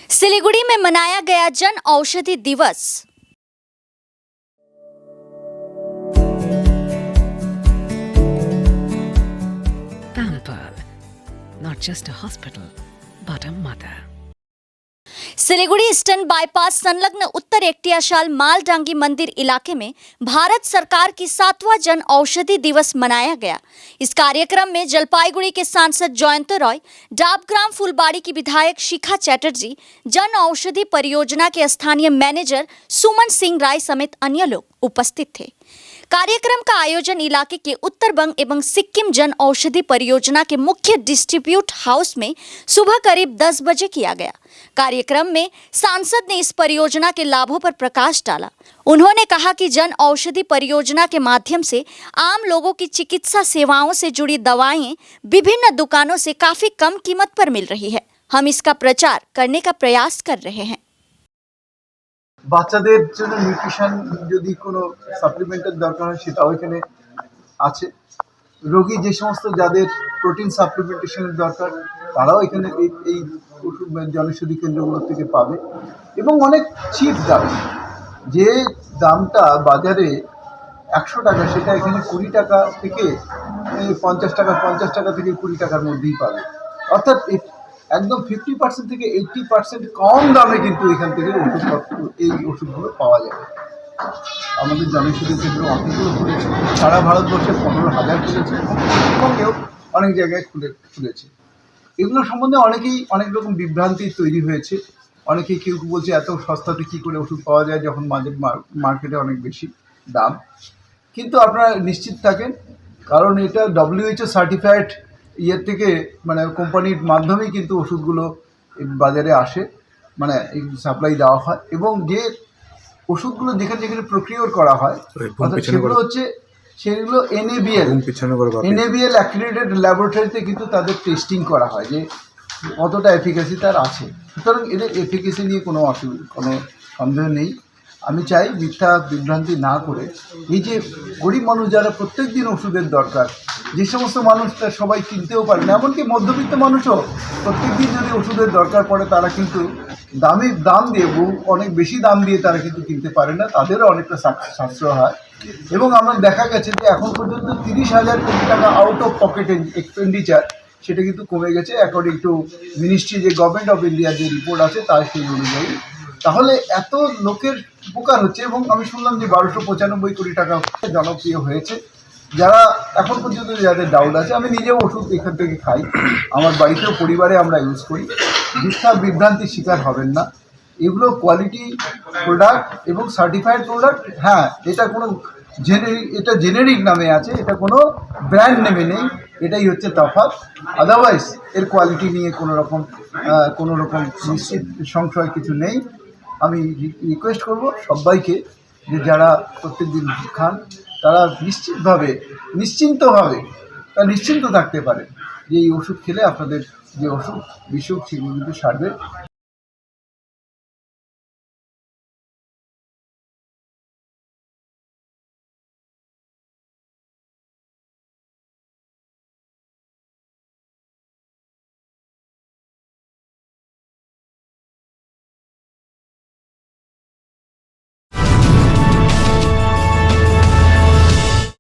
सिलीगुड़ी में मनाया गया जन औषधि दिवस। Pampered, not just a hospital, but a mother. Siliguri eastern bypass संलग्न उत्तर एकटियाशाल मालडांगी मंदिर इलाके में भारत सरकार की 7वां जन औषधि दिवस मनाया गया। इस कार्यक्रम में जलपाईगुड़ी के सांसद जयंत रॉय, डाबग्राम फुलबाड़ी की विधायक शिखा चैटर्जी, जन औषधि परियोजना के स्थानीय मैनेजर सुमन सिंह राय समेत अन्य लोग उपस्थित थे। कार्यक्रम का आयोजन इलाके के उत्तर बंग एवं सिक्किम जन औषधि परियोजना के मुख्य डिस्ट्रीब्यूट हाउस में सुबह करीब 10 बजे किया गया। कार्यक्रम में सांसद ने इस परियोजना के लाभों पर प्रकाश डाला। उन्होंने कहा कि जन औषधि परियोजना के माध्यम से आम लोगों की चिकित्सा सेवाओं से जुड़ी दवाएं विभिन्न दुकानों से काफी कम कीमत पर मिल रही है। हम इसका प्रचार करने का प्रयास कर रहे हैं। বাচ্চাদের জন্য নিউট্রিশন যদি কোনো সাপ্লিমেন্টের দরকার হয় সেটাও এখানে আছে। রোগী যে সমস্ত যাদের প্রোটিন সাপ্লিমেন্টেশনের দরকার তারাও এখানে এই জনৌষধি কেন্দ্রগুলো থেকে পাবে এবং অনেক চিপ দামে। যে দামটা বাজারে 100 টাকা সেটা এখানে 20 টাকা থেকে 50 টাকা থেকে 20 টাকার মধ্যেই পাবে। অর্থাৎ একদম 50% থেকে 80% কম দামে কিন্তু এখান থেকে ওষুধগুলো পাওয়া যাবে। আমাদের জনৌষধি কেন্দ্র অনেকগুলো খুলেছে, সারা ভারতবর্ষে 15,000 খুলেছে, পশ্চিমবঙ্গেও অনেক জায়গায় খুলেছে। এগুলো সম্বন্ধে অনেক রকম বিভ্রান্তি তৈরি হয়েছে। অনেকেই কেউ বলছে এত সস্তাতে কী করে ওষুধ পাওয়া যায় যখন মার্কেটে অনেক বেশি দাম। কিন্তু আপনারা নিশ্চিত থাকেন, কারণ এটা WHO সার্টিফাইড থেকে মানে কোম্পানির মাধ্যমেই কিন্তু ওষুধগুলো বাজারে আসে, মানে সাপ্লাই দেওয়া হয় এবং যে ওষুধগুলো যেখানে প্রক্রিয়া করা হয় সেগুলো NABL অ্যাক্রিডিটেড ল্যাবরেটরিতে কিন্তু তাদের টেস্টিং করা হয় যে কতটা এফিকাসি তার আছে। সুতরাং এদের এফিকাসি নিয়ে কোনো সন্দেহ নেই। আমি চাই মিথ্যা বিভ্রান্তি না করে এই যে গরিব মানুষ যারা প্রত্যেক দিন ওষুধের দরকার, যে সমস্ত মানুষ তার সবাই কিনতেও পারে না, এমনকি মধ্যবিত্ত মানুষও প্রত্যেক দিন যদি ওষুধের দরকার পড়ে তারা কিন্তু দাম দিয়ে অনেক বেশি দাম দিয়ে তারা কিন্তু কিনতে পারে না, তাদেরও অনেকটা সাশ্রয় হয়। এবং আমরা দেখা গেছে যে এখন পর্যন্ত 30,000 কোটি টাকা আউট অফ পকেট এক্সপেন্ডিচার সেটা কিন্তু কমে গেছে অ্যাকর্ডিং টু মিনিস্ট্রি, যে গভর্নমেন্ট অফ ইন্ডিয়ার যে রিপোর্ট আছে তার সেই অনুযায়ী। তাহলে এত লোকের উপকার হচ্ছে এবং আমি শুনলাম যে 1295 কোটি টাকা জনপ্রিয় হয়েছে। যারা এখন পর্যন্ত যাদের ডাউট আছে, আমি নিজেও ওষুধ এখান থেকে খাই, আমার বাড়িতেও পরিবারে আমরা ইউজ করি, মিথ্যা বিভ্রান্তির শিকার হবেন না। এগুলো কোয়ালিটি প্রোডাক্ট এবং সার্টিফাইড প্রোডাক্ট। হ্যাঁ, এটা কোনো জেনেরিক নামে আছে, এটা কোনো ব্র্যান্ড নেমে নেই, এটাই হচ্ছে তফাৎ। আদারওয়াইজ এর কোয়ালিটি নিয়ে কোনো রকম নিশ্চিত সংশয় কিছু নেই। আমি রিকোয়েস্ট করব সবাইকে যে যারা প্রত্যেকদিন ওষুধ খান তারা নিশ্চিন্ত থাকতে পারে যে এই ওষুধ খেলে আপনাদের যে বিসুখ সেগুলো কিন্তু সারবে।